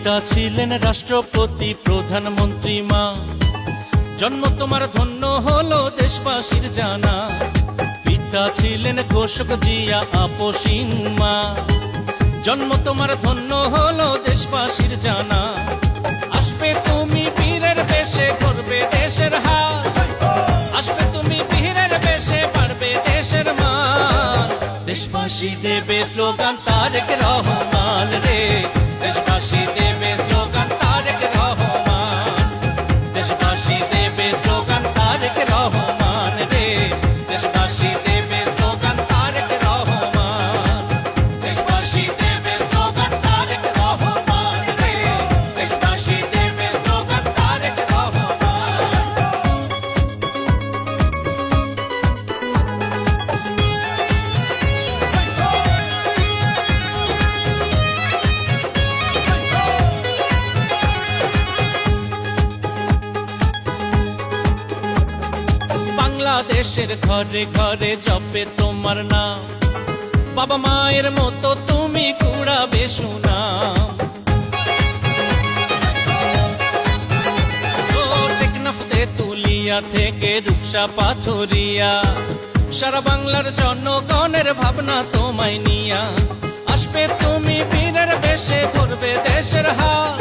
পিতা ছিলেন রাষ্ট্রপতি প্রধানমন্ত্রী মা, জন্ম তোমার ধন্য হলো দেশবাসীর জানা। পিতা ছিলেন ঘোষক জিয়া আপসীন মা, জন্ম তোমার ধন্য হলো দেশবাসীর জানা। আসবে তুমি বীরের বেশে করবে দেশের হাল, আসবে তুমি বীরের বেশে পারবে দেশের মান। দেশবাসী দেবে স্লোগান তারেক রহমান রে, দেশবাসী দেবে স্লোগান তারেক রহমান, দেশবাসী দেবে স্লোগান তারেক রহমান রে, দেশবাসী দেবে স্লোগান তারেক রহমান, দেশবাসী দেবে স্লোগান তারেক রহমান রে, দেশবাসী দেবে স্লোগান তারেক রহমান। বাংলাদেশের ঘরে ঘরে জপে তোমার নাম, বাবা মায়ের মতো তুমি কুড়াবে সুনাম। ও টেকনাফ তেতুলিয়া থেকে রূপসা পাথরিয়া, সারা বাংলার জনগণের ভাবনা তোমায় নিয়া। আসবে তুমি বীরের বেশে ধরবে দেশের হাল,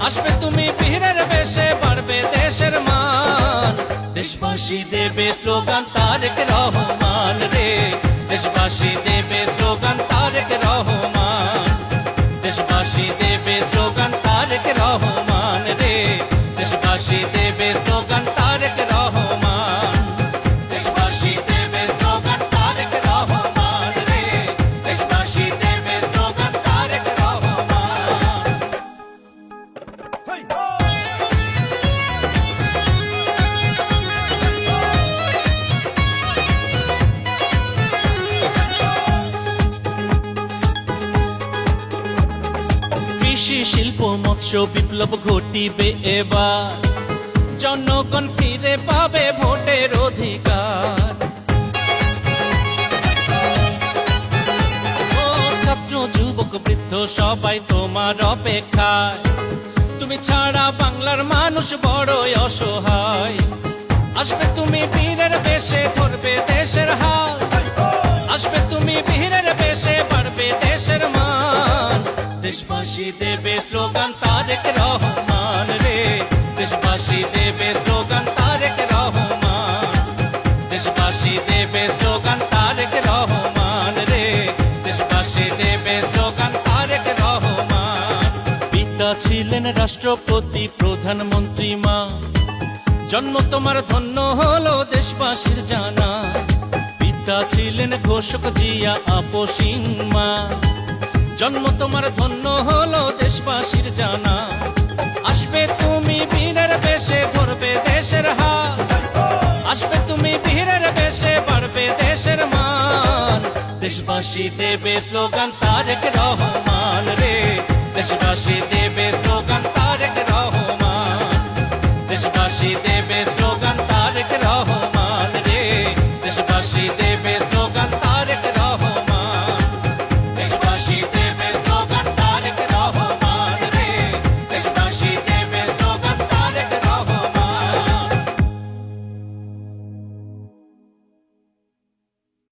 আসবে তুমি বীরের বেশে বাড়বে দেশের মান। দেশবাসী দেবে স্লোগান তারেক রহমান রে, দেশবাসী দেবে স্লোগান তারেক রহমান, দেশবাসী দেবে স্লোগান তারেক রহমান রে, দেশবাসী দেবে স্লোগান তারেক রহমান, দেশবাসী দেবে স্লোগান তারেক রহমান রে, দেশবাসী দেবে স্লোগান তারেক রহমান। কৃষি শিল্প মৎস্য বিপ্লব ঘটিবে এবার, জনগণ ফিরে পাবে ভোটের অধিকার। ও ছাত্র যুবক বৃদ্ধ সবাই তোমার অপেক্ষায়, তুমি ছাড়া বাংলার মানুষ বড়ই অসহায়। আসবে তুমি বীরের বেশে ধরবে দেশের হাল, আসবে তুমি বীরের বেশে পারবে দেশের মান। দেশবাসী দেবে স্লোগান তারেক রহমান রে, দেশবাসী দেবে স্লোগান তারেক রহমান, দেশবাসী দেবে স্লোগান তারেক রহমান রে, দেশবাসী দেবে স্লোগান তারেক রহমান। পিতা ছিলেন রাষ্ট্রপতি প্রধানমন্ত্রী মা, জন্ম তোমার ধন্য হলো দেশবাসীর জানা। পিতা ছিলেন ঘোষক জিয়া আপসীন মা, জন্ম তোমার ধন্য হলো দেশবাসীর জানা। আসবে তুমি বীরের বেশে ধরবে দেশের হাল, আসবে তুমি বীরের বেশে বাড়বে দেশের মান। দেশবাসী দেবে স্লোগান তারেক রহমান রে, দেশবাসী দেবে